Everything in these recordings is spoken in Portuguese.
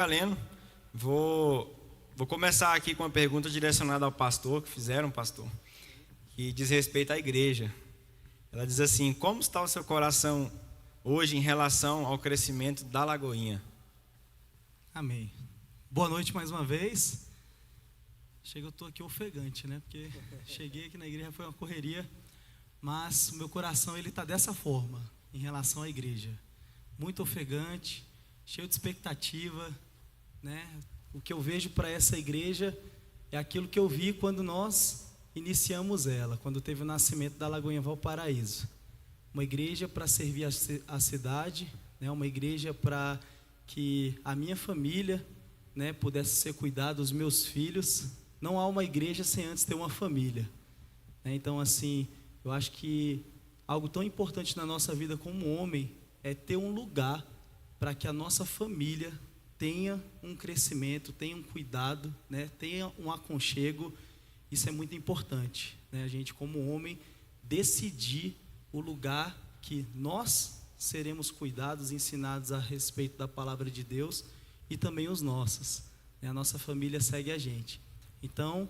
Valendo. Vou começar aqui com uma pergunta direcionada ao pastor, que fizeram, pastor, que diz respeito à igreja. Ela diz assim: como está o seu coração hoje em relação ao crescimento da Lagoinha? Amém. Boa noite mais uma vez. Chega, eu estou aqui ofegante, né? Porque cheguei aqui na igreja, foi uma correria, mas o meu coração ele está dessa forma em relação à igreja, muito ofegante, cheio de expectativa, né? O que eu vejo para essa igreja é aquilo que eu vi quando nós iniciamos ela, quando teve o nascimento da Lagoinha Valparaíso. Uma igreja para servir a cidade, né? Uma igreja para que a minha família, né, pudesse ser cuidada, os meus filhos. Não há uma igreja sem antes ter uma família, né? Então, assim, eu acho que algo tão importante na nossa vida como homem é ter um lugar para que a nossa família tenha um crescimento, tenha um cuidado, né? Tenha um aconchego. Isso é muito importante, né? A gente, como homem, decidir o lugar que nós seremos cuidados, ensinados a respeito da palavra de Deus, e também os nossos, né? A nossa família segue a gente. Então,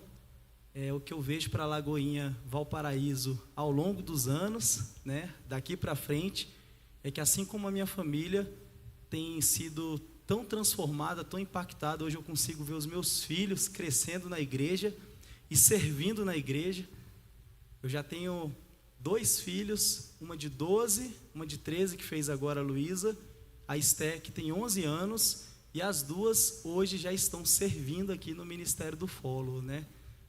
o que eu vejo para a Lagoinha Valparaíso ao longo dos anos, né, daqui para frente, é que assim como a minha família tem sido tão transformada, tão impactada, hoje eu consigo ver os meus filhos crescendo na igreja e servindo na igreja. Eu já tenho 2 filhos, uma de 12, uma de 13, que fez agora a Luísa, a Esté, que tem 11 anos, e as duas hoje já estão servindo aqui no Ministério do Follow, né?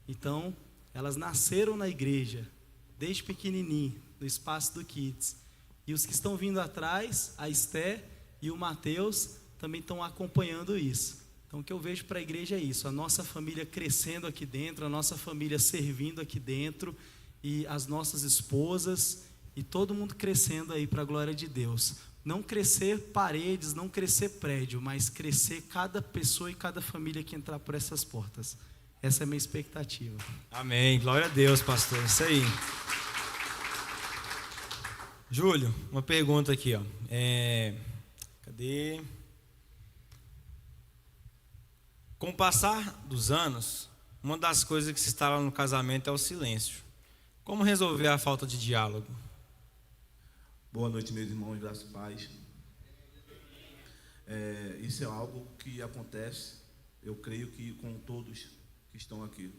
Então, elas nasceram na igreja, desde pequenininho, no espaço do Kids. E os que estão vindo atrás, a Esté e o Mateus, também estão acompanhando isso. Então, o que eu vejo para a igreja é isso: a nossa família crescendo aqui dentro, a nossa família servindo aqui dentro, e as nossas esposas, e todo mundo crescendo aí para a glória de Deus. Não crescer paredes, não crescer prédio, mas crescer cada pessoa e cada família que entrar por essas portas. Essa é a minha expectativa. Amém, glória a Deus, pastor, isso aí. Júlio, uma pergunta aqui, ó. Cadê? Com o passar dos anos, uma das coisas que se instala no casamento é o silêncio. Como resolver a falta de diálogo? Boa noite, meus irmãos, graças e paz. Isso é algo que acontece, eu creio que com todos que estão aqui,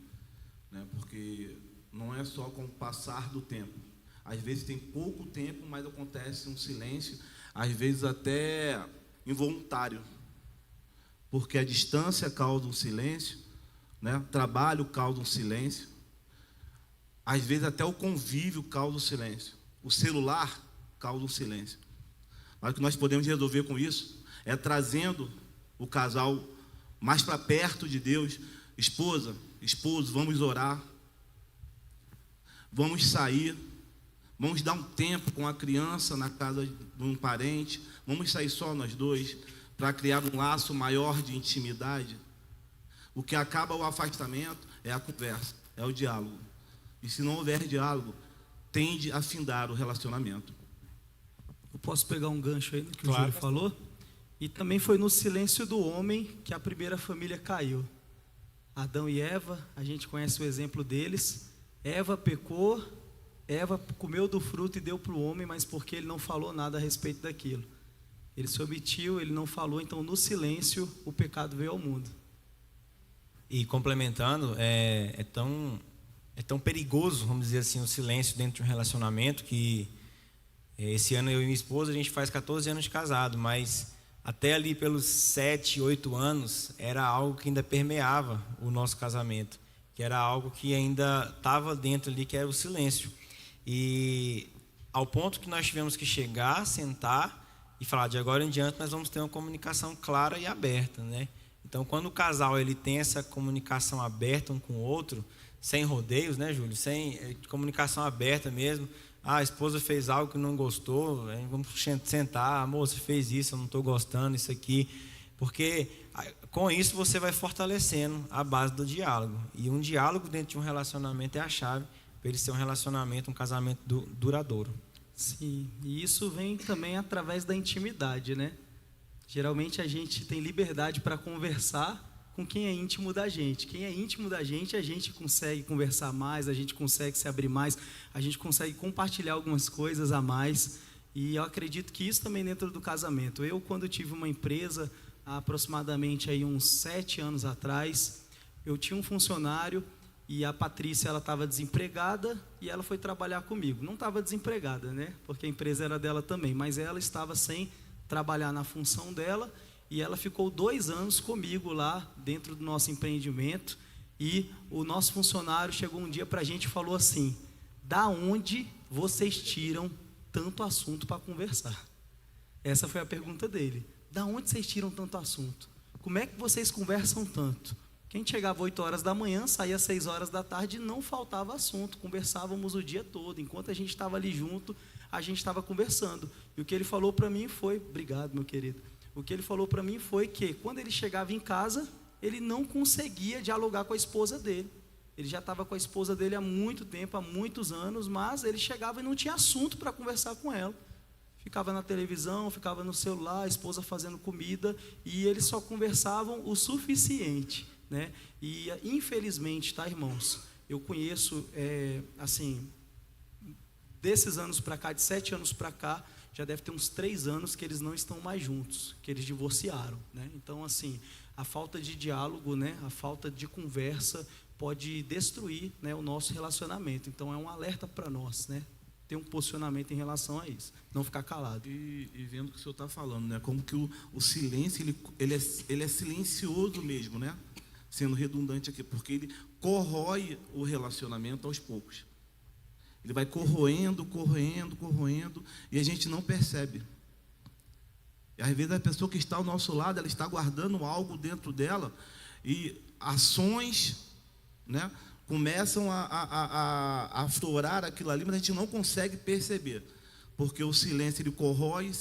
né? Porque não é só com o passar do tempo. Às vezes tem pouco tempo, mas acontece um silêncio, às vezes até involuntário, porque a distância causa um silêncio, né? O trabalho causa um silêncio, às vezes até o convívio causa um silêncio, o celular causa um silêncio. Mas o que nós podemos resolver com isso é trazendo o casal mais para perto de Deus. Esposa, esposo, vamos orar, vamos sair, vamos dar um tempo com a criança na casa de um parente, vamos sair só nós dois, para criar um laço maior de intimidade. O que acaba o afastamento é a conversa, é o diálogo. E se não houver diálogo, tende a findar o relacionamento. Eu posso pegar um gancho aí no que Claro. o Júlio falou? E também foi no silêncio do homem que a primeira família caiu. Adão e Eva, a gente conhece o exemplo deles. Eva pecou, Eva comeu do fruto e deu para o homem, mas porque ele não falou nada a respeito daquilo. Ele se omitiu, ele não falou, então no silêncio o pecado veio ao mundo. E complementando, é tão perigoso, vamos dizer assim, o silêncio dentro de um relacionamento, que esse ano eu e minha esposa, a gente faz 14 anos de casado, mas até ali pelos 7, 8 anos, era algo que ainda permeava o nosso casamento, que era algo que ainda estava dentro ali, que era o silêncio. E ao ponto que nós tivemos que chegar, sentar e falar: de agora em diante nós vamos ter uma comunicação clara e aberta, né? Então, quando o casal ele tem essa comunicação aberta um com o outro, sem rodeios, né, Júlio? Sem comunicação aberta mesmo. A esposa fez algo que não gostou, vamos sentar: amor, você fez isso, eu não estou gostando, isso aqui. Porque com isso você vai fortalecendo a base do diálogo. E um diálogo dentro de um relacionamento é a chave para ele ser um relacionamento, um casamento duradouro. Sim, e isso vem também através da intimidade, né? A Geralmente a gente tem liberdade para conversar com quem é íntimo da gente. Quem é íntimo da gente, a gente consegue conversar mais, a gente consegue se abrir mais, a gente consegue compartilhar algumas coisas a mais. E eu acredito que isso também dentro do casamento. Eu, quando tive uma empresa, há aproximadamente aí uns 7 anos atrás, eu tinha um funcionário e a Patrícia, ela estava desempregada e ela foi trabalhar comigo. Não estava desempregada, né? Porque a empresa era dela também, mas ela estava sem trabalhar na função dela. E ela ficou 2 anos comigo lá dentro do nosso empreendimento. E o nosso funcionário chegou um dia para a gente e falou assim: da onde vocês tiram tanto assunto para conversar? Essa foi a pergunta dele. Da onde vocês tiram tanto assunto? Como é que vocês conversam tanto? Quem chegava 8 horas da manhã, saía às 6 horas da tarde e não faltava assunto. Conversávamos o dia todo. Enquanto a gente estava ali junto, a gente estava conversando. E o que ele falou para mim foi... Obrigado, meu querido. O que ele falou para mim foi que, quando ele chegava em casa, ele não conseguia dialogar com a esposa dele. Ele já estava com a esposa dele há muito tempo, há muitos anos, mas ele chegava e não tinha assunto para conversar com ela. Ficava na televisão, ficava no celular, a esposa fazendo comida, e eles só conversavam o suficiente, né? E, infelizmente, tá, irmãos, eu conheço, assim, desses anos para cá, de 7 anos para cá, já deve ter uns 3 anos que eles não estão mais juntos, que eles divorciaram, né? Então, assim, a falta de diálogo, né, a falta de conversa pode destruir, né, o nosso relacionamento. Então, é um alerta para nós, né, ter um posicionamento em relação a isso, não ficar calado. E vendo o que o senhor está falando, né, como que o silêncio, ele é silencioso mesmo, né, sendo redundante aqui, porque ele corrói o relacionamento aos poucos. Ele vai corroendo, e a gente não percebe. E às vezes a pessoa que está ao nosso lado, ela está guardando algo dentro dela, e ações, né, começam a aflorar aquilo ali, mas a gente não consegue perceber, porque o silêncio ele corrói,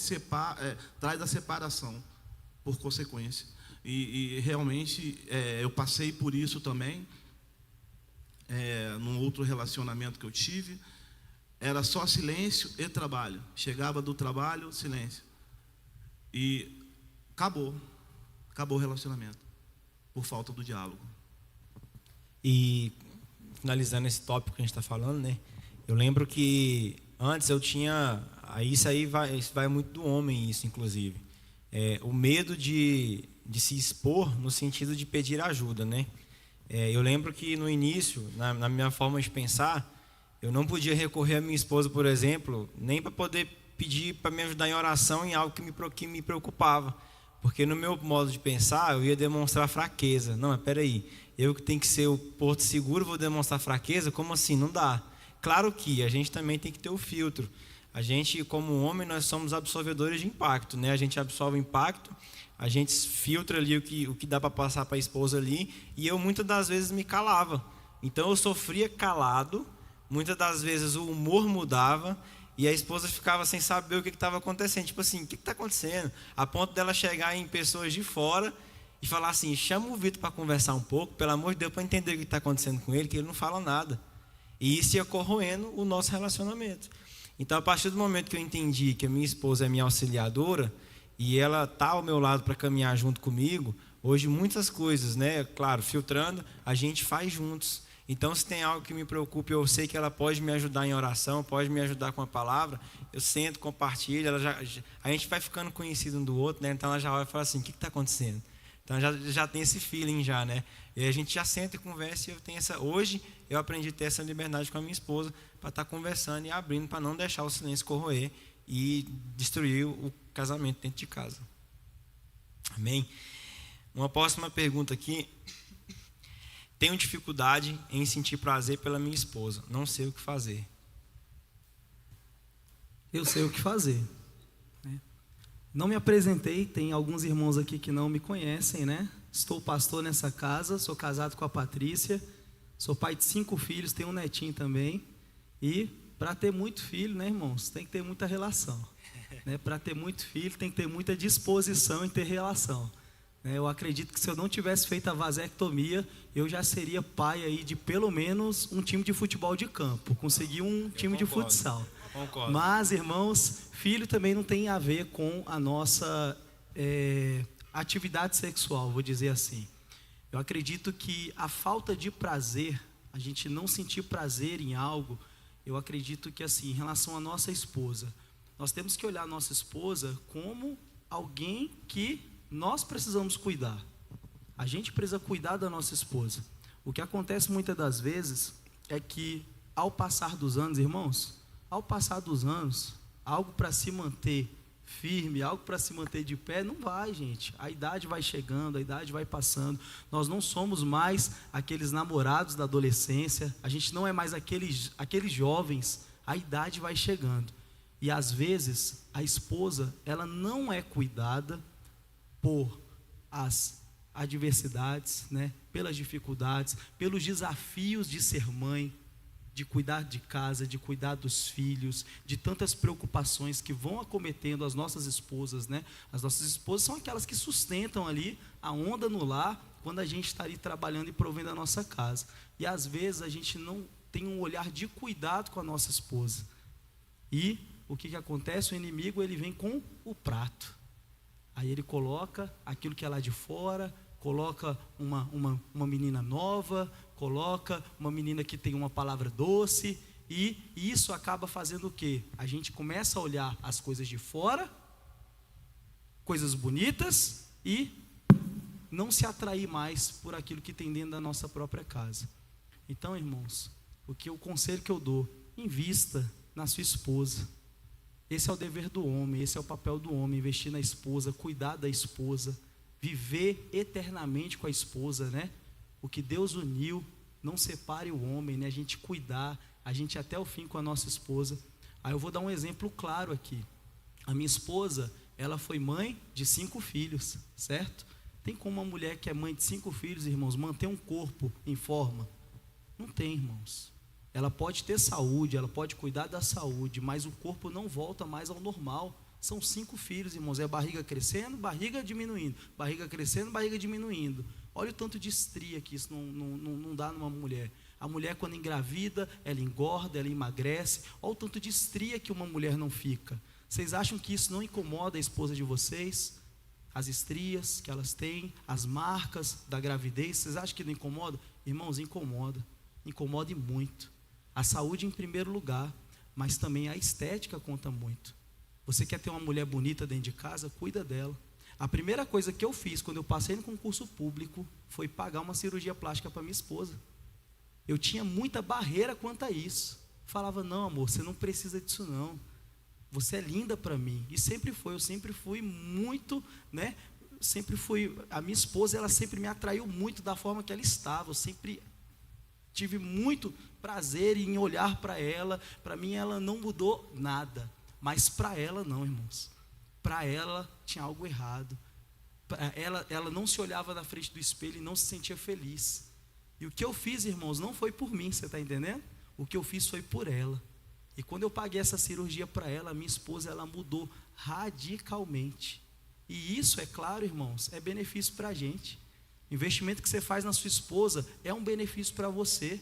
traz a separação, por consequência. E realmente eu passei por isso também, num outro relacionamento que eu tive. Era só silêncio e trabalho. Chegava do trabalho, silêncio. E acabou o relacionamento, por falta do diálogo. E finalizando esse tópico que a gente está falando, né? Eu lembro que antes eu tinha... Isso vai muito do homem, isso inclusive. O medo de se expor no sentido de pedir ajuda, né? Eu lembro que no início, na minha forma de pensar, eu não podia recorrer à minha esposa, por exemplo, nem para poder pedir para me ajudar em oração em algo que me preocupava. Porque no meu modo de pensar, eu ia demonstrar fraqueza. Não, mas peraí, eu que tenho que ser o porto seguro, vou demonstrar fraqueza? Como assim? Não dá. Claro que a gente também tem que ter o filtro. A gente, como homem, nós somos absorvedores de impacto, né? A gente absorve o impacto, a gente filtra ali o que dá para passar para a esposa ali, e eu muitas das vezes me calava. Então eu sofria calado, muitas das vezes o humor mudava, e a esposa ficava sem saber o que estava acontecendo. Tipo assim, o que está acontecendo? A ponto dela chegar em pessoas de fora e falar assim: chama o Vitor para conversar um pouco, pelo amor de Deus, para entender o que está acontecendo com ele, que ele não fala nada. E isso ia corroendo o nosso relacionamento. Então, a partir do momento que eu entendi que a minha esposa é minha auxiliadora, e ela está ao meu lado para caminhar junto comigo, hoje muitas coisas, né, claro, filtrando, a gente faz juntos. Então, se tem algo que me preocupa, eu sei que ela pode me ajudar em oração, pode me ajudar com a palavra, eu sento, compartilho, a gente vai ficando conhecido um do outro, né? Então ela já olha e fala assim: o que está acontecendo? Então já tem esse feeling já, né? E a gente já senta e conversa, e hoje eu aprendi a ter essa liberdade com a minha esposa, para estar conversando e abrindo, para não deixar o silêncio corroer e destruir o casamento dentro de casa. Amém? Uma próxima pergunta aqui. Tenho dificuldade em sentir prazer pela minha esposa. Não sei o que fazer. Eu sei o que fazer, né? Não me apresentei, tem alguns irmãos aqui que não me conhecem, né? Estou pastor nessa casa, sou casado com a Patrícia, sou pai de 5 filhos, tenho um netinho também. E para ter muito filho, né, irmãos, tem que ter muita relação, né? Para ter muito filho, tem que ter muita disposição em ter relação. Eu acredito que se eu não tivesse feito a vasectomia, eu já seria pai aí de pelo menos um time de futebol de campo, conseguir um time de futsal. Concordo. Mas, irmãos, filho também não tem a ver com a nossa atividade sexual, vou dizer assim. Eu acredito que a falta de prazer, a gente não sentir prazer em algo, eu acredito que assim, em relação à nossa esposa, nós temos que olhar a nossa esposa como alguém que nós precisamos cuidar. A gente precisa cuidar da nossa esposa. O que acontece muitas das vezes é que, ao passar dos anos, irmãos, ao passar dos anos, algo para se manter firme, algo para se manter de pé, não vai, gente. A idade vai chegando, a idade vai passando. Nós não somos mais aqueles namorados da adolescência, a gente não é mais aqueles jovens, a idade vai chegando. E às vezes, a esposa, ela não é cuidada por as adversidades, né? Pelas dificuldades, pelos desafios de ser mãe, de cuidar de casa, de cuidar dos filhos, de tantas preocupações que vão acometendo as nossas esposas, né? As nossas esposas são aquelas que sustentam ali a onda no lar, quando a gente está ali trabalhando e provendo a nossa casa. E às vezes a gente não tem um olhar de cuidado com a nossa esposa. E o que acontece? O inimigo, ele vem com o prato. Aí ele coloca aquilo que é lá de fora, coloca uma menina nova, coloca uma menina que tem uma palavra doce, e isso acaba fazendo o quê? A gente começa a olhar as coisas de fora, coisas bonitas, e não se atrair mais por aquilo que tem dentro da nossa própria casa. Então, irmãos, o conselho que eu dou, invista na sua esposa. Esse é o dever do homem, esse é o papel do homem, investir na esposa, cuidar da esposa, viver eternamente com a esposa, né? O que Deus uniu, não separe o homem, né? A gente cuidar, a gente ir até o fim com a nossa esposa. Aí eu vou dar um exemplo claro aqui. A minha esposa, ela foi mãe de 5 filhos, certo? Tem como uma mulher que é mãe de 5 filhos, irmãos, manter um corpo em forma? Não tem, irmãos. Ela pode ter saúde, ela pode cuidar da saúde, mas o corpo não volta mais ao normal. São 5 filhos, irmãos, é barriga crescendo, barriga diminuindo, barriga crescendo, barriga diminuindo. Olha o tanto de estria que isso não dá numa mulher. A mulher, quando engravida, ela engorda, ela emagrece. Olha o tanto de estria que uma mulher não fica. Vocês acham que isso não incomoda a esposa de vocês? As estrias que elas têm, as marcas da gravidez, vocês acham que não incomoda? Irmãos, incomoda. Incomoda e muito. A saúde em primeiro lugar, mas também a estética conta muito. Você quer ter uma mulher bonita dentro de casa? Cuida dela. A primeira coisa que eu fiz quando eu passei no concurso público foi pagar uma cirurgia plástica para minha esposa. Eu tinha muita barreira quanto a isso. Falava, não, amor, você não precisa disso não. Você é linda para mim. E sempre foi, eu sempre fui muito, né? Sempre fui, a minha esposa, ela sempre me atraiu muito da forma que ela estava. Eu sempre tive muito prazer em olhar para ela. Para mim ela não mudou nada, mas para ela não, irmãos. Para ela tinha algo errado. Ela não se olhava na frente do espelho e não se sentia feliz. E o que eu fiz, irmãos, não foi por mim, você está entendendo? O que eu fiz foi por ela. E quando eu paguei essa cirurgia para ela, minha esposa, ela mudou radicalmente. E isso, é claro, irmãos, é benefício para a gente. O investimento que você faz na sua esposa é um benefício para você.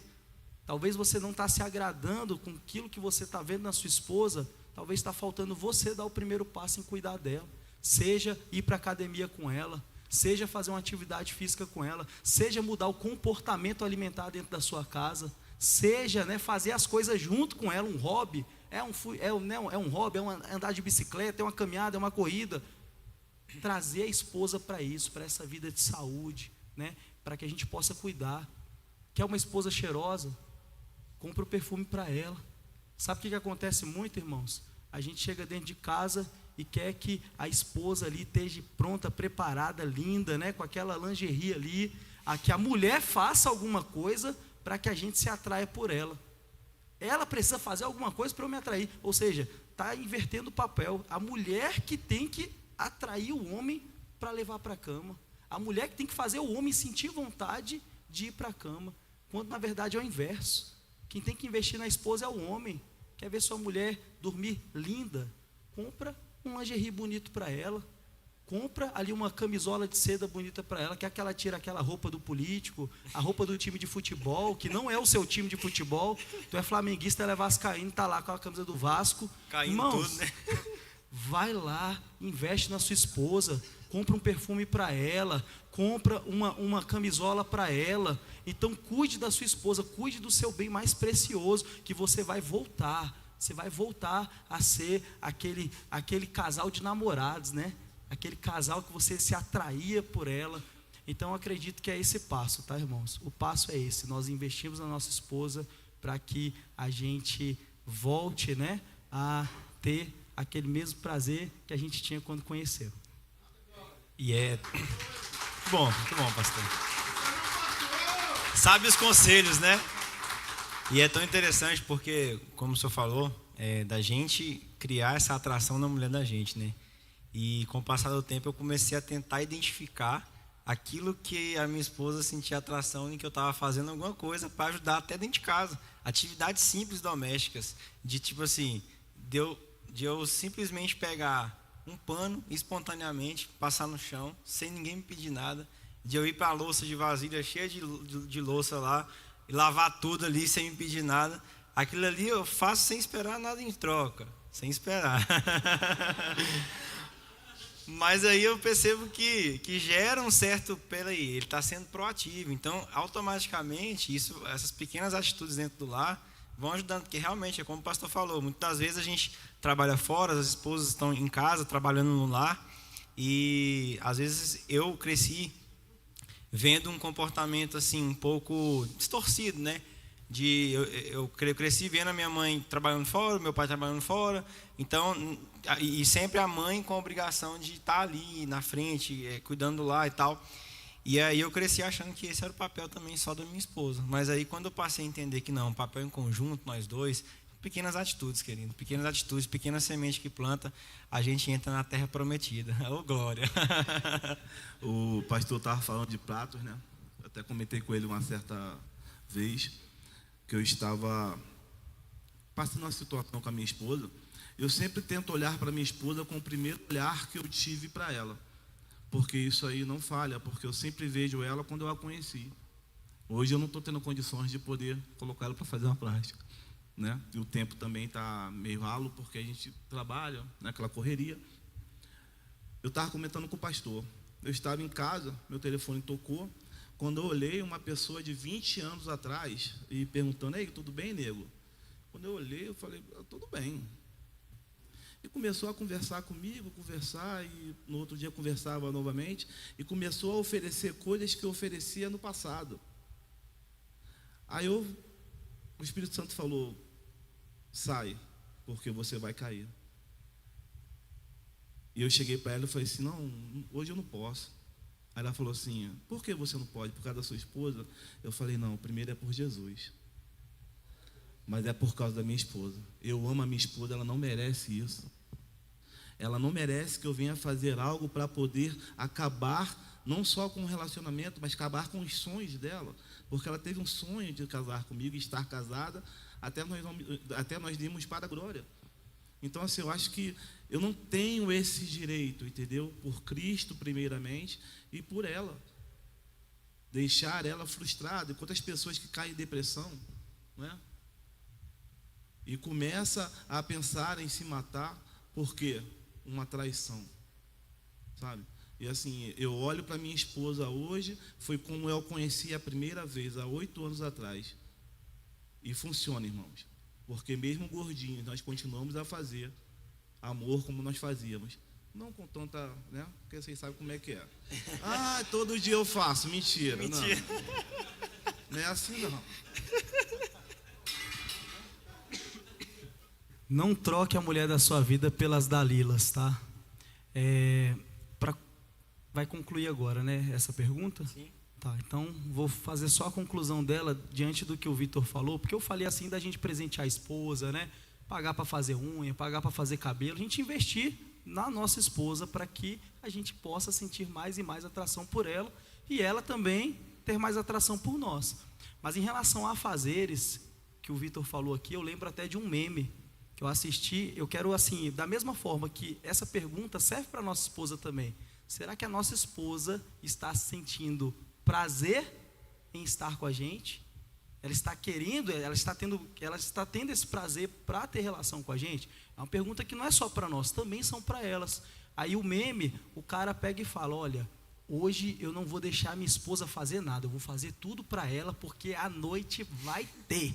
Talvez você não está se agradando com aquilo que você está vendo na sua esposa. Talvez está faltando você dar o primeiro passo em cuidar dela. Seja ir para a academia com ela, seja fazer uma atividade física com ela, seja mudar o comportamento alimentar dentro da sua casa, seja, né, fazer as coisas junto com ela, um hobby. É um hobby, é andar de bicicleta, é uma caminhada, é uma corrida. Trazer a esposa para isso, para essa vida de saúde, né, para que a gente possa cuidar. Quer uma esposa cheirosa? Compra o perfume para ela. Sabe o que acontece muito, irmãos? A gente chega dentro de casa e quer que a esposa ali esteja pronta, preparada, linda, né, com aquela lingerie ali, que a mulher faça alguma coisa para que a gente se atraia por ela. Ela precisa fazer alguma coisa para eu me atrair. Ou seja, está invertendo o papel. A mulher que tem que atrair o homem para levar para a cama. A mulher que tem que fazer o homem sentir vontade de ir para a cama. Quando na verdade é o inverso. Quem tem que investir na esposa é o homem. Quer ver sua mulher dormir linda? Compra um lingerie bonito para ela. Compra ali uma camisola de seda bonita para ela. Quer que ela tire aquela roupa do político, a roupa do time de futebol, que não é o seu time de futebol. Tu é flamenguista, ela é vascaíno, tá lá com a camisa do Vasco. Caindo irmãos, tudo, né? Vai lá, investe na sua esposa. compra um perfume para ela, compra uma camisola para ela. Então cuide da sua esposa, cuide do seu bem mais precioso, que você vai voltar a ser aquele casal de namorados, né? Aquele casal que você se atraía por ela. Então eu acredito que é esse passo, tá, irmãos? O passo é esse, nós investimos na nossa esposa para que a gente volte, né, a ter aquele mesmo prazer que a gente tinha quando conheceu. E é muito bom, pastor. Sabe os conselhos, né? E é tão interessante porque, como o senhor falou, da gente criar essa atração na mulher da gente, né? E com o passar do tempo eu comecei a tentar identificar aquilo que a minha esposa sentia atração em que eu estava fazendo alguma coisa para ajudar até dentro de casa. Atividades simples domésticas, de tipo assim, de eu simplesmente pegar um pano espontaneamente, passar no chão, sem ninguém me pedir nada, de eu ir para a louça de vasilha cheia de louça lá, e lavar tudo ali sem me pedir nada. Aquilo ali eu faço sem esperar nada em troca, sem esperar. Mas aí eu percebo que gera um certo, peraí, ele está sendo proativo. Então, automaticamente, essas pequenas atitudes dentro do lar vão ajudando, porque realmente, é como o pastor falou, muitas vezes a gente trabalha fora, as esposas estão em casa, trabalhando no lar, e às vezes eu cresci vendo um comportamento assim, um pouco distorcido, né? Eu cresci vendo a minha mãe trabalhando fora, meu pai trabalhando fora, então, e sempre a mãe com a obrigação de estar ali na frente, cuidando do lar e tal. E aí eu cresci achando que esse era o papel também só da minha esposa. Mas aí quando eu passei a entender que não, um papel em conjunto, nós dois, pequenas atitudes, querido, pequenas atitudes, pequenas sementes que planta, a gente entra na terra prometida. Ô, glória! O pastor estava falando de pratos, né? Eu até comentei com ele uma certa vez que eu estava passando uma situação com a minha esposa. Eu sempre tento olhar para minha esposa com o primeiro olhar que eu tive para ela, porque isso aí não falha, porque eu sempre vejo ela quando eu a conheci. Hoje eu não estou tendo condições de poder colocar ela para fazer uma plástica, né? E o tempo também está meio ralo, porque a gente trabalha naquela correria. Eu estava comentando com o pastor, eu estava em casa, meu telefone tocou, quando eu olhei uma pessoa de 20 anos atrás e perguntando: ei, tudo bem, nego? Quando eu olhei, eu falei: tudo bem. E começou a conversar comigo, e no outro dia conversava novamente, e começou a oferecer coisas que eu oferecia no passado. Aí o Espírito Santo falou: sai, porque você vai cair. E eu cheguei para ela e falei assim: não, hoje eu não posso. Aí ela falou assim: por que você não pode? Por causa da sua esposa? Eu falei: não, primeiro é por Jesus, mas é por causa da minha esposa. Eu amo a minha esposa, ela não merece isso. Ela não merece que eu venha fazer algo para poder acabar, não só com o relacionamento, mas acabar com os sonhos dela. Porque ela teve um sonho de casar comigo, estar casada, até nós irmos para a glória. Então, assim, eu acho que eu não tenho esse direito, entendeu? Por Cristo, primeiramente, e por ela. Deixar ela frustrada. E quantas pessoas que caem em depressão, não é? E começa a pensar em se matar, por quê? Uma traição, sabe? E assim, eu olho para minha esposa hoje, foi como eu a conheci a primeira vez, há 8 anos atrás. E funciona, irmãos. Porque mesmo gordinhos, nós continuamos a fazer amor como nós fazíamos. Não com tanta, né? Porque vocês sabem como é que é. Ah, todo dia eu faço. Mentira. Mentira. Não é assim, não. Não troque a mulher da sua vida pelas Dalilas, tá? Vai concluir agora, né, essa pergunta? Sim. Tá, então vou fazer só a conclusão dela diante do que o Vitor falou, porque eu falei assim da gente presentear a esposa, né? Pagar para fazer unha, pagar para fazer cabelo, a gente investir na nossa esposa para que a gente possa sentir mais e mais atração por ela e ela também ter mais atração por nós. Mas em relação a afazeres, que o Vitor falou aqui, eu lembro até de um meme que eu assisti. Eu quero, assim, da mesma forma que essa pergunta serve para a nossa esposa também. Será que a nossa esposa está sentindo prazer em estar com a gente? Ela está querendo, ela está tendo esse prazer para ter relação com a gente? É uma pergunta que não é só para nós, também são para elas. Aí o meme, o cara pega e fala, olha, hoje eu não vou deixar minha esposa fazer nada, eu vou fazer tudo para ela, porque a noite vai ter.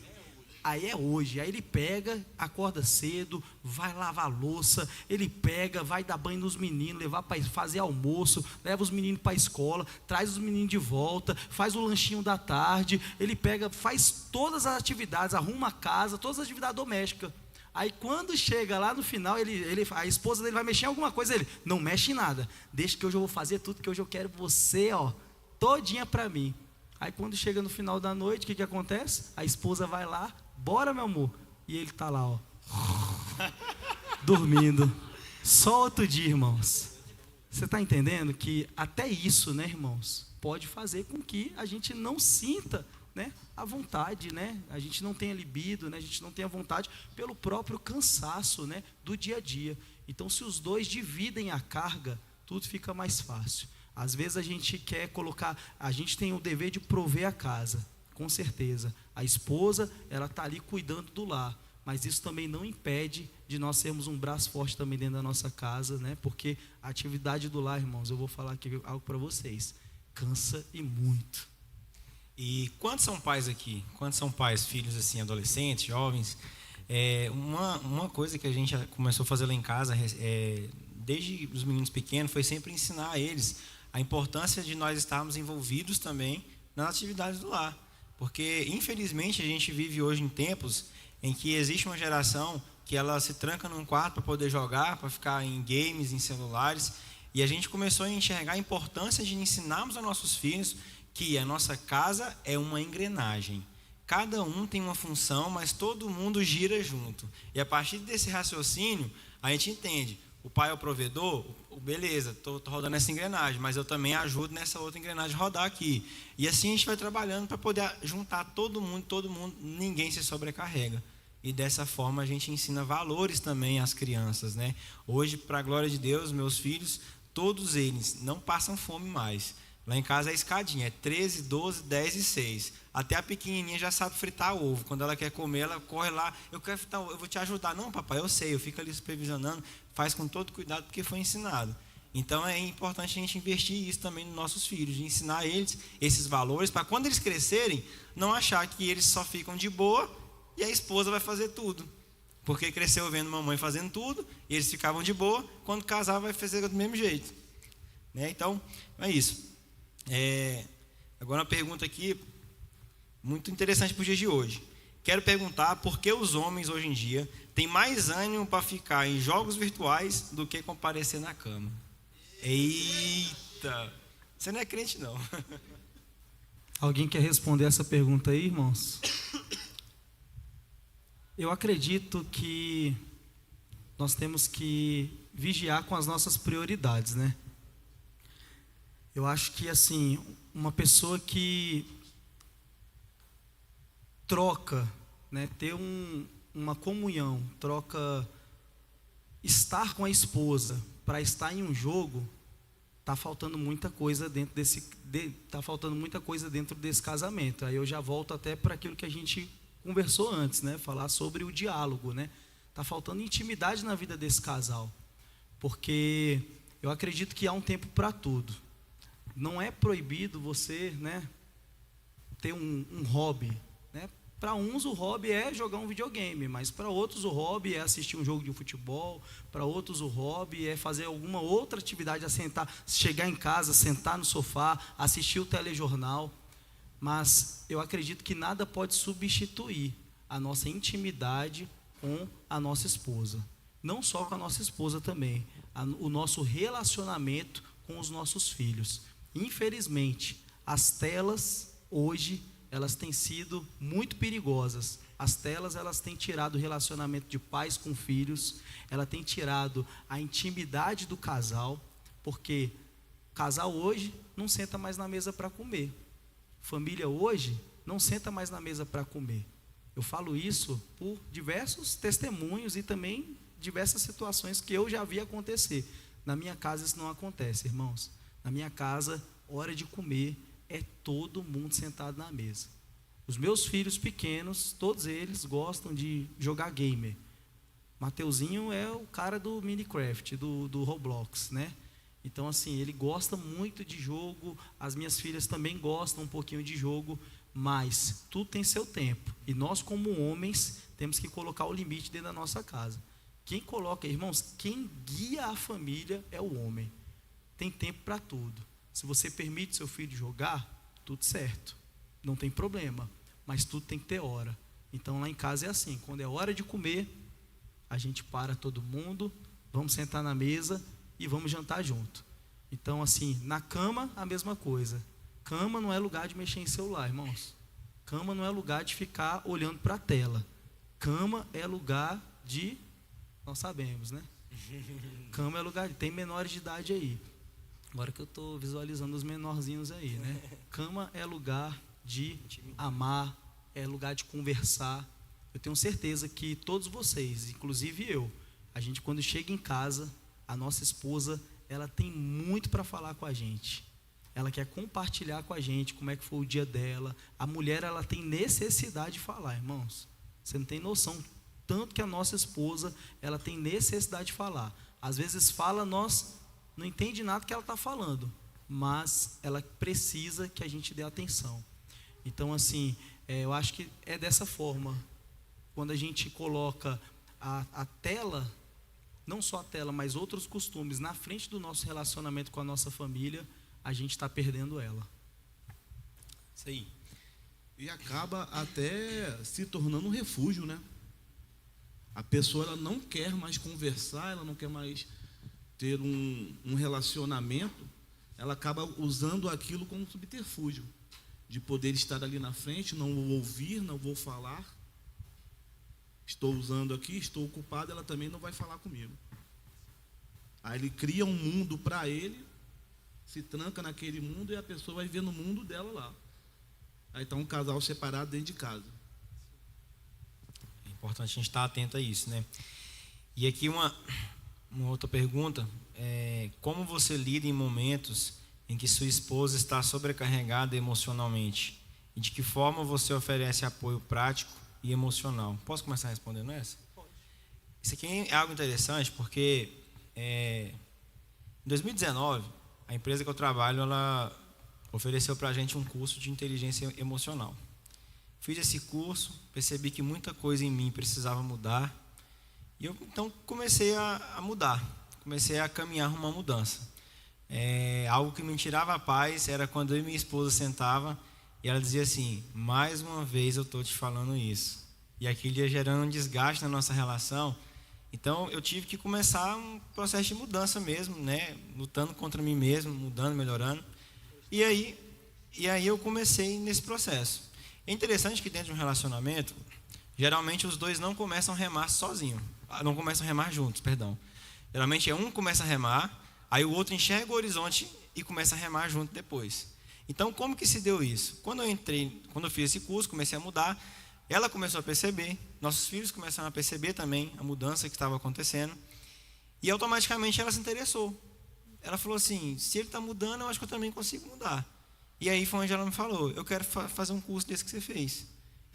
Aí é hoje. Aí ele pega, acorda cedo, vai lavar a louça, ele pega, vai dar banho nos meninos, levar para fazer almoço, leva os meninos para a escola, traz os meninos de volta, faz o lanchinho da tarde, ele pega, faz todas as atividades, arruma a casa, todas as atividades domésticas. Aí quando chega lá no final, a esposa dele vai mexer em alguma coisa, ele, não mexe em nada, deixa que hoje eu vou fazer tudo, que hoje eu quero você, ó, todinha para mim. Aí quando chega no final da noite, o que acontece? A esposa vai lá, bora meu amor, e ele está lá, ó, dormindo. Só outro dia, irmãos. Você está entendendo que até isso, né, irmãos, pode fazer com que a gente não sinta, né, a vontade, né, a gente não tenha libido, né, a gente não tenha vontade pelo próprio cansaço, né, do dia a dia. Então, se os dois dividem a carga, tudo fica mais fácil. Às vezes a gente quer colocar, a gente tem o dever de prover a casa, com certeza. A esposa, ela está ali cuidando do lar, mas isso também não impede de nós sermos um braço forte também dentro da nossa casa, né? Porque a atividade do lar, irmãos, eu vou falar aqui algo para vocês, cansa e muito. E quantos são pais aqui? Quantos são pais, filhos assim, adolescentes, jovens? Uma coisa que a gente começou a fazer lá em casa, desde os meninos pequenos, foi sempre ensinar a eles a importância de nós estarmos envolvidos também nas atividades do lar. Porque, infelizmente, a gente vive hoje em tempos em que existe uma geração que ela se tranca num quarto para poder jogar, para ficar em games, em celulares, e a gente começou a enxergar a importância de ensinarmos aos nossos filhos que a nossa casa é uma engrenagem. Cada um tem uma função, mas todo mundo gira junto. E a partir desse raciocínio, a gente entende. O pai é o provedor, beleza, estou rodando essa engrenagem, mas eu também ajudo nessa outra engrenagem a rodar aqui. E assim a gente vai trabalhando para poder juntar todo mundo, ninguém se sobrecarrega. E dessa forma a gente ensina valores também às crianças, né? Hoje, para a glória de Deus, meus filhos, todos eles não passam fome mais. Lá em casa é escadinha, é 13, 12, 10 e 6. Até a pequenininha já sabe fritar ovo. Quando ela quer comer, ela corre lá, eu quero fritar ovo, eu vou te ajudar. Não, papai, eu sei, eu fico ali supervisionando, faz com todo cuidado porque foi ensinado. Então é importante a gente investir isso também nos nossos filhos, de ensinar eles esses valores, para quando eles crescerem, não achar que eles só ficam de boa e a esposa vai fazer tudo. Porque cresceu vendo mamãe fazendo tudo, e eles ficavam de boa, quando casar vai fazer do mesmo jeito. Né? Então, é isso. Agora uma pergunta aqui muito interessante para os dias de hoje. Quero perguntar por que os homens hoje em dia têm mais ânimo para ficar em jogos virtuais do que comparecer na cama. Eita! Você não é crente não. Alguém quer responder essa pergunta aí, irmãos? Eu acredito que nós temos que vigiar com as nossas prioridades, né? Eu acho que, assim, uma pessoa que troca, né, ter uma comunhão, troca estar com a esposa para estar em um jogo, está faltando muita coisa dentro desse casamento. Aí eu já volto até para aquilo que a gente conversou antes, né, falar sobre o diálogo, né? Está faltando intimidade na vida desse casal, porque eu acredito que há um tempo para tudo. Não é proibido você, né, ter um hobby, né? Para uns o hobby é jogar um videogame, mas para outros o hobby é assistir um jogo de futebol, para outros o hobby é fazer alguma outra atividade, chegar em casa, sentar no sofá, assistir o telejornal. Mas eu acredito que nada pode substituir a nossa intimidade com a nossa esposa. Não só com a nossa esposa também, o nosso relacionamento com os nossos filhos. Infelizmente, as telas hoje, elas têm sido muito perigosas. As telas, elas têm tirado o relacionamento de pais com filhos, ela tem tirado a intimidade do casal, porque o casal hoje não senta mais na mesa para comer. Família hoje não senta mais na mesa para comer. Eu falo isso por diversos testemunhos e também diversas situações que eu já vi acontecer. Na minha casa isso não acontece, irmãos. Na minha casa, hora de comer, é todo mundo sentado na mesa. Os meus filhos pequenos, todos eles gostam de jogar gamer. Mateuzinho é o cara do Minecraft, do Roblox, né? Então, assim, ele gosta muito de jogo, as minhas filhas também gostam um pouquinho de jogo, mas tudo tem seu tempo. E nós, como homens, temos que colocar o limite dentro da nossa casa. Quem coloca, irmãos, quem guia a família é o homem. Tem tempo para tudo. Se você permite seu filho jogar, tudo certo, não tem problema, mas tudo tem que ter hora. Então, lá em casa é assim, quando é hora de comer, a gente para todo mundo, vamos sentar na mesa e vamos jantar junto. Então, assim, na cama, a mesma coisa. Cama não é lugar de mexer em celular, irmãos. Cama não é lugar de ficar olhando para a tela. Cama é lugar de... Nós sabemos, né? Cama é lugar de... Tem menores de idade aí. Agora que eu estou visualizando os menorzinhos aí, né? Cama é lugar de amar, é lugar de conversar. Eu tenho certeza que todos vocês, inclusive eu, a gente quando chega em casa, a nossa esposa, ela tem muito para falar com a gente. Ela quer compartilhar com a gente como é que foi o dia dela. A mulher, ela tem necessidade de falar, irmãos. Você não tem noção, tanto que a nossa esposa, ela tem necessidade de falar. Às vezes fala, nós não entende nada que ela está falando, mas ela precisa que a gente dê atenção. Então, assim, eu acho que é dessa forma. Quando a gente coloca a tela, não só a tela, mas outros costumes na frente do nosso relacionamento com a nossa família, a gente está perdendo ela. Isso aí. E acaba até se tornando um refúgio, né? A pessoa, ela não quer mais conversar, ela não quer mais ter um relacionamento, ela acaba usando aquilo como subterfúgio, de poder estar ali na frente, não vou ouvir, não vou falar, estou usando aqui, estou ocupado, ela também não vai falar comigo. Aí ele cria um mundo para ele, se tranca naquele mundo e a pessoa vai viver no mundo dela lá. Aí está um casal separado dentro de casa. É importante a gente estar atento a isso, né? E aqui uma outra pergunta, como você lida em momentos em que sua esposa está sobrecarregada emocionalmente? E de que forma você oferece apoio prático e emocional? Posso começar respondendo essa? Pode. Isso aqui é algo interessante porque em 2019, a empresa que eu trabalho, ela ofereceu para a gente um curso de inteligência emocional. Fiz esse curso, percebi que muita coisa em mim precisava mudar. E eu então comecei a mudar, comecei a caminhar uma mudança. Algo que me tirava a paz era quando eu e minha esposa sentava e ela dizia assim: mais uma vez eu estou te falando isso. E aquilo ia gerando um desgaste na nossa relação. Então eu tive que começar um processo de mudança mesmo, né? Lutando contra mim mesmo, mudando, melhorando. E aí eu comecei nesse processo. É interessante que dentro de um relacionamento, geralmente os dois não começam a remar sozinhos. Não começam a remar juntos, perdão. Geralmente um começa a remar, aí o outro enxerga o horizonte e começa a remar junto depois. Então, como que se deu isso? Quando eu fiz esse curso, comecei a mudar, ela começou a perceber, nossos filhos começaram a perceber também a mudança que estava acontecendo, e automaticamente ela se interessou. Ela falou assim: se ele está mudando, eu acho que eu também consigo mudar. E aí foi onde ela me falou: eu quero fazer um curso desse que você fez.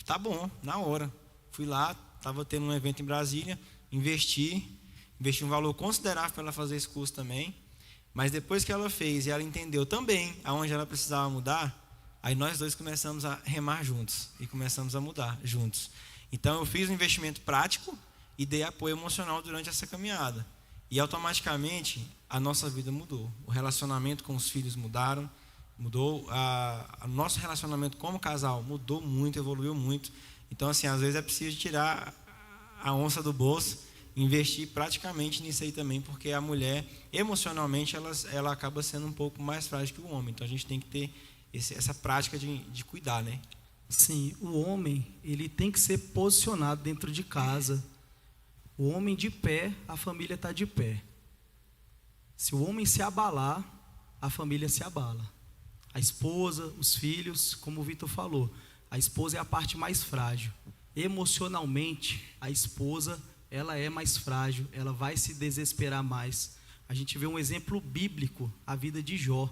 Tá bom, na hora. Fui lá, estava tendo um evento em Brasília, investi um valor considerável para ela fazer esse curso também. Mas depois que ela fez e ela entendeu também aonde ela precisava mudar, aí nós dois começamos a remar juntos e começamos a mudar juntos. Então eu fiz um investimento prático e dei apoio emocional durante essa caminhada. E automaticamente a nossa vida mudou. O relacionamento com os filhos mudou, o nosso relacionamento como casal mudou muito, evoluiu muito. Então, assim, às vezes é preciso tirar a onça do bolso, investir praticamente nisso aí também, porque a mulher, emocionalmente, ela acaba sendo um pouco mais frágil que o homem. Então, a gente tem que ter essa prática de cuidar, né? Sim, o homem, ele tem que ser posicionado dentro de casa. O homem de pé, a família está de pé. Se o homem se abalar, a família se abala. A esposa, os filhos, como o Vitor falou, a esposa é a parte mais frágil. Emocionalmente, a esposa, ela é mais frágil, ela vai se desesperar mais. A gente vê um exemplo bíblico, a vida de Jó.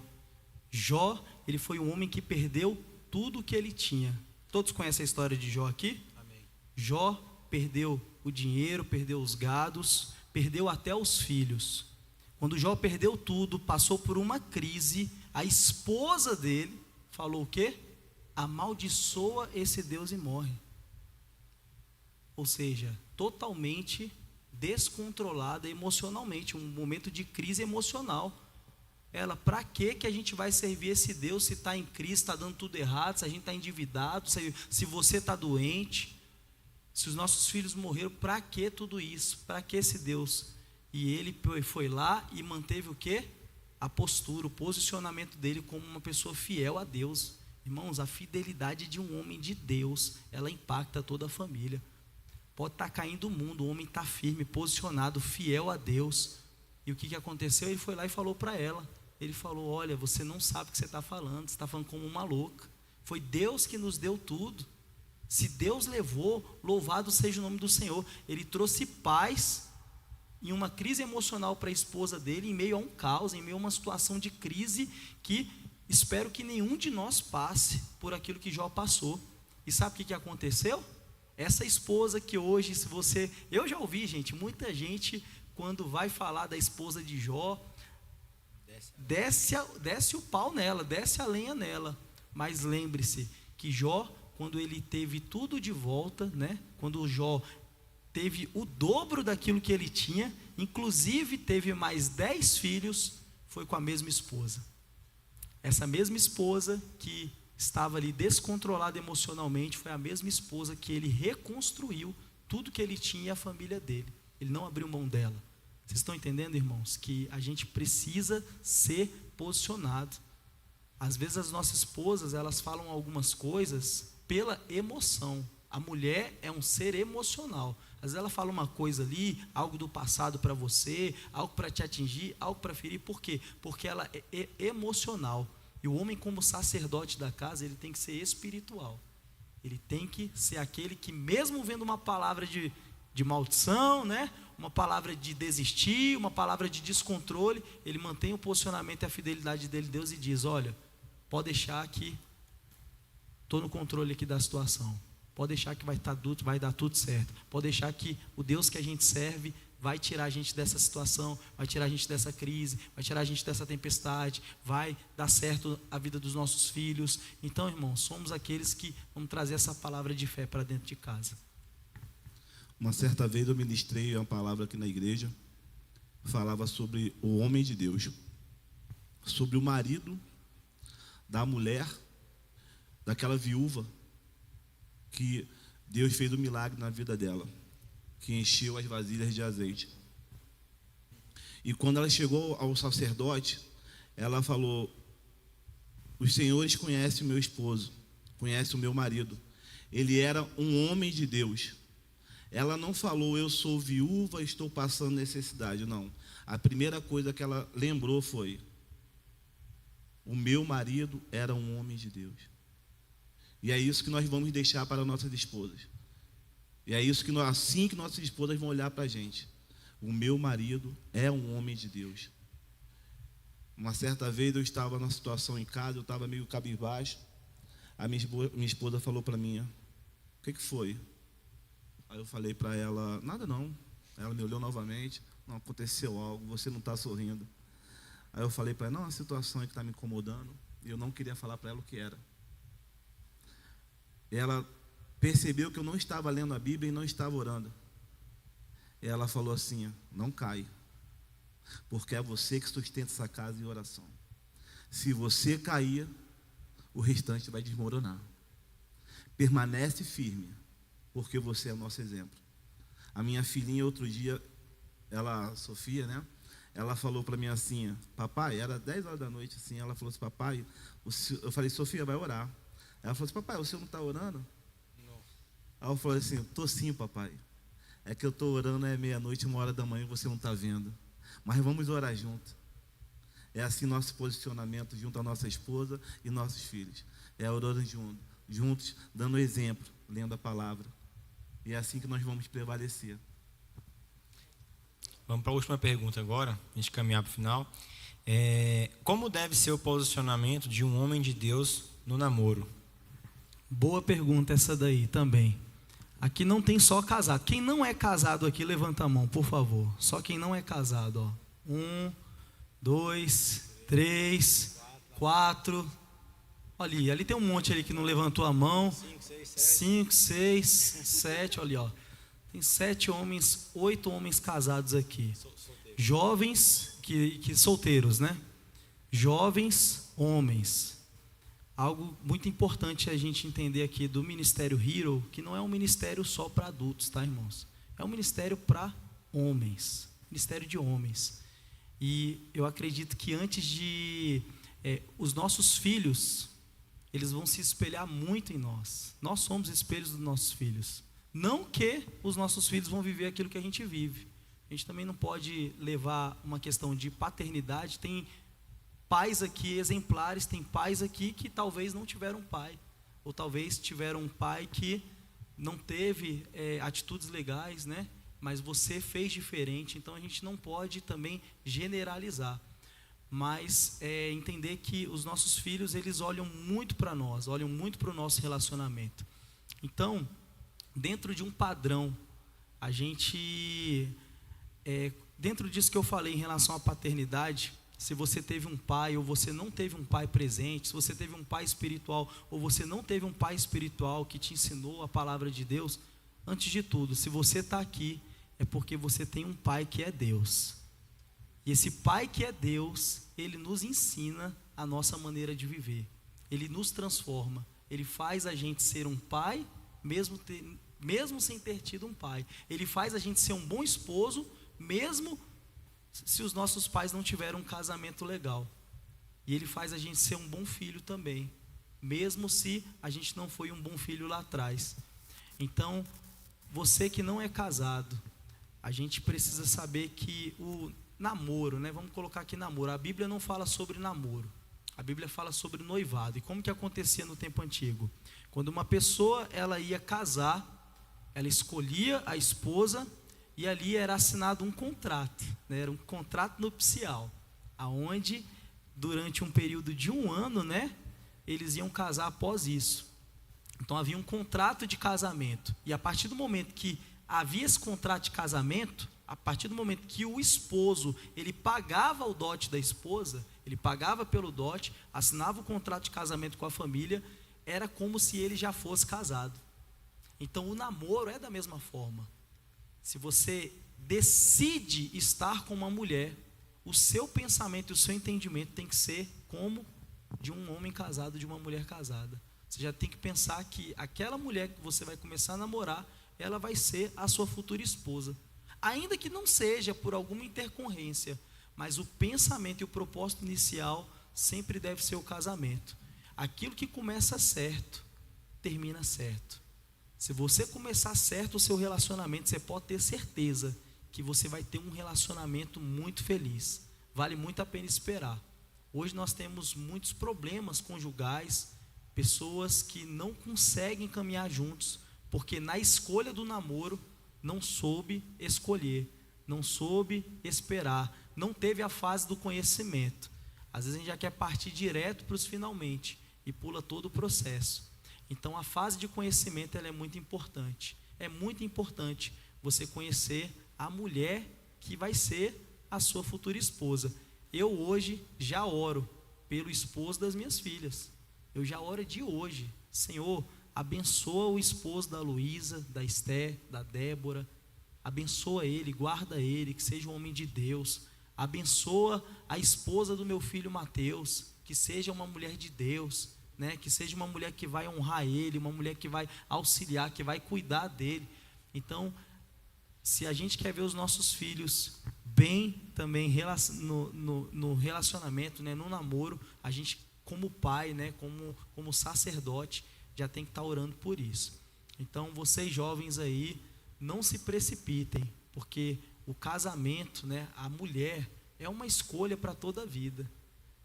Jó, ele foi um homem que perdeu tudo o que ele tinha. Todos conhecem a história de Jó aqui? Amém. Jó perdeu o dinheiro, perdeu os gados, perdeu até os filhos. Quando Jó perdeu tudo, passou por uma crise, a esposa dele falou o quê? Amaldiçoa esse Deus e morre. Ou seja, totalmente descontrolada emocionalmente, um momento de crise emocional. Ela, para que a gente vai servir esse Deus se está em crise, está dando tudo errado, se a gente está endividado, se você está doente, se os nossos filhos morreram, para que tudo isso? Para que esse Deus? E ele foi lá e manteve o quê? A postura, o posicionamento dele como uma pessoa fiel a Deus. Irmãos, a fidelidade de um homem de Deus, ela impacta toda a família. Pode estar caindo o mundo, o homem está firme, posicionado, fiel a Deus. E o que aconteceu? Ele foi lá e falou para ela. Ele falou, olha, você não sabe o que você está falando, você está falando como uma louca. Foi Deus que nos deu tudo. Se Deus levou, louvado seja o nome do Senhor. Ele trouxe paz em uma crise emocional para a esposa dele, em meio a um caos, em meio a uma situação de crise que espero que nenhum de nós passe por aquilo que Jó passou. E sabe o que aconteceu? Essa esposa que hoje, se você... Eu já ouvi, gente, muita gente, quando vai falar da esposa de Jó, desce o pau nela, desce a lenha nela. Mas lembre-se que Jó, quando ele teve tudo de volta, né? Quando Jó teve o dobro daquilo que ele tinha, inclusive teve mais 10 filhos, foi com a mesma esposa. Essa mesma esposa que estava ali descontrolada emocionalmente, foi a mesma esposa que ele reconstruiu tudo que ele tinha e a família dele. Ele não abriu mão dela. Vocês estão entendendo, irmãos, que a gente precisa ser posicionado. Às vezes as nossas esposas, elas falam algumas coisas pela emoção. A mulher é um ser emocional. Às vezes ela fala uma coisa ali, algo do passado para você, algo para te atingir, algo para ferir. Por quê? Porque ela é emocional. E o homem, como sacerdote da casa, ele tem que ser espiritual. Ele tem que ser aquele que, mesmo vendo uma palavra de maldição, né? Uma palavra de desistir, uma palavra de descontrole, ele mantém o posicionamento e a fidelidade dele, Deus, e diz, olha, pode deixar que estou no controle aqui da situação. Pode deixar que vai dar tudo certo. Pode deixar que o Deus que a gente serve vai tirar a gente dessa situação, vai tirar a gente dessa crise, vai tirar a gente dessa tempestade, vai dar certo a vida dos nossos filhos. Então, irmãos, somos aqueles que vamos trazer essa palavra de fé para dentro de casa. Uma certa vez eu ministrei uma palavra aqui na igreja, falava sobre o homem de Deus, sobre o marido da mulher, daquela viúva, que Deus fez um milagre na vida dela, que encheu as vasilhas de azeite. E quando ela chegou ao sacerdote, ela falou, os senhores conhecem o meu esposo, conhecem o meu marido, ele era um homem de Deus. Ela não falou, eu sou viúva, estou passando necessidade, não. A primeira coisa que ela lembrou foi, o meu marido era um homem de Deus. E é isso que nós vamos deixar para nossas esposas. E é isso que assim que nossas esposas vão olhar para a gente. O meu marido é um homem de Deus. Uma certa vez eu estava numa situação em casa, eu estava meio cabisbaixo. A minha esposa falou para mim, o que foi? Aí eu falei para ela, nada não. Ela me olhou novamente, não, aconteceu algo, você não está sorrindo. Aí eu falei para ela, não, a situação é que está me incomodando. E eu não queria falar para ela o que era. Ela percebeu que eu não estava lendo a Bíblia e não estava orando. E ela falou assim, não cai, porque é você que sustenta essa casa em oração. Se você cair, o restante vai desmoronar. Permanece firme, porque você é o nosso exemplo. A minha filhinha outro dia, ela, Sofia, né? Ela falou para mim assim, papai, era 10 horas da noite assim, ela falou assim, papai, eu falei, Sofia, vai orar. Ela falou assim, papai, você não está orando? Não. Aí eu falei assim, estou sim, papai. É que eu estou orando, é meia-noite, 1h da manhã, você não está vendo. Mas vamos orar junto. É assim nosso posicionamento junto à nossa esposa e nossos filhos. É orando juntos, dando exemplo, lendo a palavra. E é assim que nós vamos prevalecer. Vamos para a última pergunta agora, a gente caminhar para o final. Como deve ser o posicionamento de um homem de Deus no namoro? Boa pergunta essa daí também. Aqui não tem só casado. Quem não é casado aqui, levanta a mão, por favor. Só quem não é casado, ó. 1, 2, 3, 4. Olha ali tem um monte ali que não levantou a mão. 5, 6, 7, olha, ó. Tem 7 homens, 8 homens casados aqui. Jovens, que solteiros, né? Jovens homens. Algo muito importante a gente entender aqui do Ministério Hero, que não é um ministério só para adultos, tá, irmãos? É um ministério para homens, ministério de homens. E eu acredito que antes de os nossos filhos, eles vão se espelhar muito em nós. Nós somos espelhos dos nossos filhos. Não que os nossos filhos vão viver aquilo que a gente vive. A gente também não pode levar uma questão de paternidade. Tem pais aqui exemplares, tem pais aqui que talvez não tiveram pai, ou talvez tiveram um pai que não teve atitudes legais, né? Mas você fez diferente. Então a gente não pode também generalizar, mas entender que os nossos filhos, eles olham muito para nós, olham muito para o nosso relacionamento. Então, dentro de um padrão, a gente, dentro disso que eu falei em relação à paternidade, se você teve um pai ou você não teve um pai presente, se você teve um pai espiritual ou você não teve um pai espiritual que te ensinou a palavra de Deus, antes de tudo, se você está aqui, é porque você tem um pai que é Deus. E esse pai que é Deus, ele nos ensina a nossa maneira de viver. Ele nos transforma. Ele faz a gente ser um pai, mesmo sem ter tido um pai. Ele faz a gente ser um bom esposo, mesmo se os nossos pais não tiveram um casamento legal. E ele faz a gente ser um bom filho também, mesmo se a gente não foi um bom filho lá atrás. Então, você que não é casado, a gente precisa saber que o namoro, né? Vamos colocar aqui namoro. A Bíblia não fala sobre namoro. A Bíblia fala sobre noivado. E como que acontecia no tempo antigo? Quando uma pessoa ela ia casar, ela escolhia a esposa e ali era assinado um contrato, né? Era um contrato nupcial, aonde durante um período de 1 ano, né, eles iam casar após isso. Então havia um contrato de casamento, e a partir do momento que havia esse contrato de casamento, a partir do momento que o esposo, ele pagava o dote da esposa, ele pagava pelo dote, assinava o contrato de casamento com a família, era como se ele já fosse casado. Então o namoro é da mesma forma. Se você decide estar com uma mulher, o seu pensamento e o seu entendimento tem que ser como de um homem casado, de uma mulher casada. Você já tem que pensar que aquela mulher que você vai começar a namorar, ela vai ser a sua futura esposa. Ainda que não seja por alguma intercorrência, mas o pensamento e o propósito inicial sempre deve ser o casamento. Aquilo que começa certo, termina certo. Se você começar certo o seu relacionamento, você pode ter certeza que você vai ter um relacionamento muito feliz. Vale muito a pena esperar. Hoje nós temos muitos problemas conjugais, pessoas que não conseguem caminhar juntos, porque na escolha do namoro não soube escolher, não soube esperar, não teve a fase do conhecimento. Às vezes a gente já quer partir direto para os finalmente e pula todo o processo. Então a fase de conhecimento ela é muito importante. É muito importante você conhecer a mulher que vai ser a sua futura esposa. Eu hoje já oro pelo esposo das minhas filhas. Eu já oro de hoje. Senhor, abençoa o esposo da Luísa, da Esté, da Débora. Abençoa ele, guarda ele, que seja um homem de Deus. Abençoa a esposa do meu filho Mateus, que seja uma mulher de Deus, né? Que seja uma mulher que vai honrar ele, uma mulher que vai auxiliar, que vai cuidar dele. Então, se a gente quer ver os nossos filhos bem também no relacionamento, né? No namoro, a gente como pai, né? Como sacerdote, já tem que estar orando por isso. Então, vocês jovens aí, não se precipitem, porque o casamento, né? A mulher é uma escolha para toda a vida.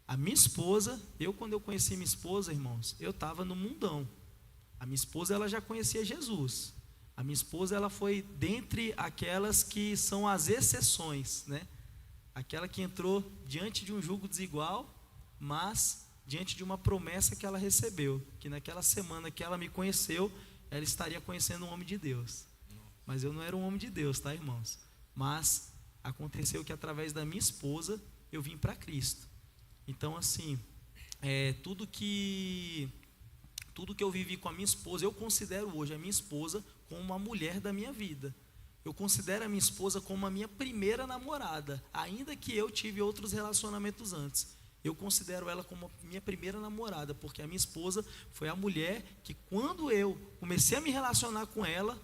A minha esposa, quando eu conheci minha esposa, irmãos, eu estava no mundão. A minha esposa, ela já conhecia Jesus. A minha esposa, ela foi dentre aquelas que são as exceções, né? Aquela que entrou diante de um jugo desigual, mas diante de uma promessa que ela recebeu, que naquela semana que ela me conheceu, ela estaria conhecendo um homem de Deus. Mas eu não era um homem de Deus, tá, irmãos? Mas aconteceu que através da minha esposa eu vim para Cristo. Então, assim, tudo que eu vivi com a minha esposa, eu considero hoje a minha esposa como uma mulher da minha vida. Eu considero a minha esposa como a minha primeira namorada, ainda que eu tive outros relacionamentos antes. Eu considero ela como a minha primeira namorada, porque a minha esposa foi a mulher que, quando eu comecei a me relacionar com ela,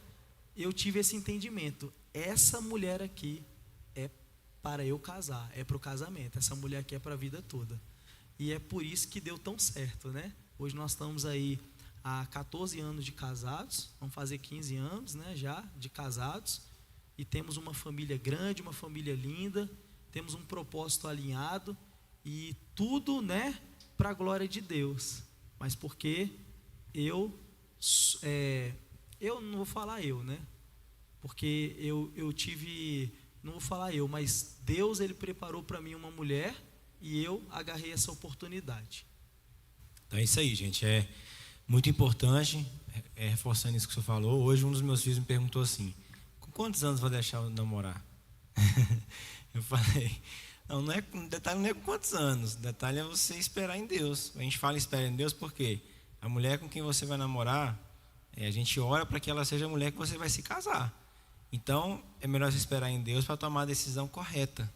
eu tive esse entendimento. Essa mulher aqui é para eu casar, é para o casamento. Essa mulher aqui é para a vida toda. E é por isso que deu tão certo, né? Hoje nós estamos aí há 14 anos de casados, vamos fazer 15 anos, né, já de casados, e temos uma família grande, uma família linda, temos um propósito alinhado, e tudo, né, para a glória de Deus. Mas porque eu não vou falar eu, né? Porque eu tive, não vou falar eu, mas Deus, Ele preparou para mim uma mulher e eu agarrei essa oportunidade. Então é isso aí, gente. É muito importante, reforçando isso que o senhor falou. Hoje um dos meus filhos me perguntou assim: com quantos anos vou deixar eu namorar? Eu falei, não é, o detalhe não é com quantos anos, o detalhe é você esperar em Deus. A gente fala espera em Deus porque a mulher com quem você vai namorar, a gente ora para que ela seja a mulher que você vai se casar. Então é melhor você esperar em Deus para tomar a decisão correta,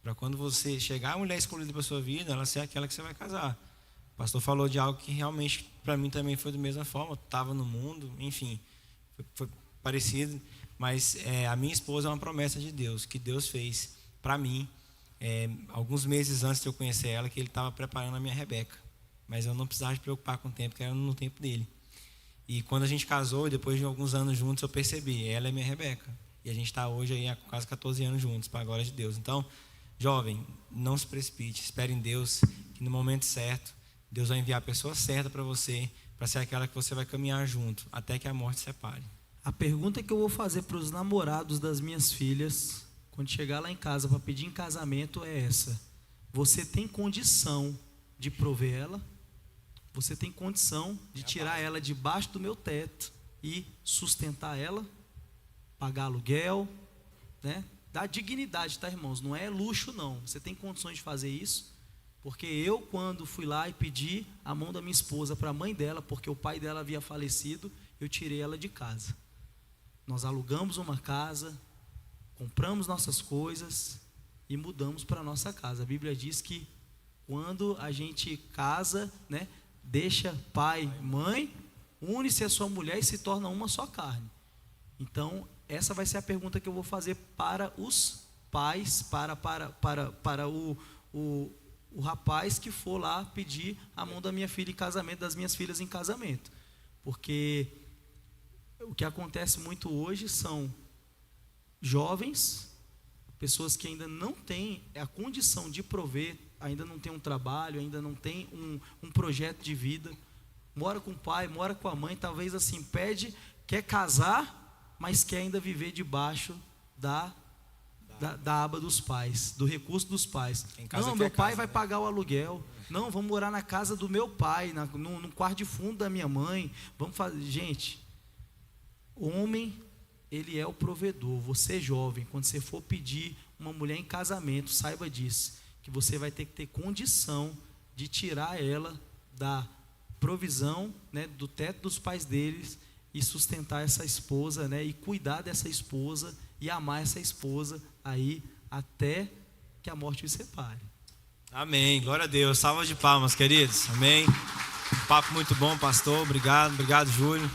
para quando você chegar a mulher escolhida para a sua vida, ela ser aquela que você vai casar. O pastor falou de algo que realmente para mim também foi da mesma forma. Estava no mundo, enfim, foi parecido, mas a minha esposa é uma promessa de Deus, que Deus fez para mim, alguns meses antes de eu conhecer ela, que Ele estava preparando a minha Rebeca, mas eu não precisava me preocupar com o tempo, que era no tempo dele. E quando a gente casou, depois de alguns anos juntos, eu percebi, ela é minha Rebeca, e a gente está hoje aí há quase 14 anos juntos, para a glória de Deus. Então, jovem, não se precipite, espere em Deus, que no momento certo Deus vai enviar a pessoa certa para você, para ser aquela que você vai caminhar junto, até que a morte separe. A pergunta que eu vou fazer para os namorados das minhas filhas, quando chegar lá em casa para pedir em casamento, é essa: você tem condição de prover ela? Você tem condição de tirar ela debaixo do meu teto e sustentar ela? Pagar aluguel, né? Dá dignidade, tá, irmãos? Não é luxo, não. Você tem condições de fazer isso? Porque eu, quando fui lá e pedi a mão da minha esposa para a mãe dela, porque o pai dela havia falecido, eu tirei ela de casa. Nós alugamos uma casa, compramos nossas coisas e mudamos para a nossa casa. A Bíblia diz que quando a gente casa, né, deixa pai e mãe, une-se a sua mulher e se torna uma só carne. Então, essa vai ser a pergunta que eu vou fazer para os pais, para o rapaz que for lá pedir a mão da minha filha em casamento, das minhas filhas em casamento. Porque o que acontece muito hoje são jovens, pessoas que ainda não têm a condição de prover, ainda não tem um trabalho, ainda não tem um projeto de vida, mora com o pai, mora com a mãe, talvez assim, quer casar, mas quer ainda viver debaixo da aba dos pais, do recurso dos pais. Não, meu pai vai pagar o aluguel. Não, vamos morar na casa do meu pai, no quarto de fundo da minha mãe. Vamos fazer. Gente, homem, ele é o provedor. Você jovem, quando você for pedir uma mulher em casamento, saiba disso, que você vai ter que ter condição de tirar ela da provisão, né, do teto dos pais deles, e sustentar essa esposa, né, e cuidar dessa esposa e amar essa esposa aí até que a morte os separe. Amém, glória a Deus. Salva de palmas, queridos. Amém. Papo muito bom, pastor. Obrigado, Júlio.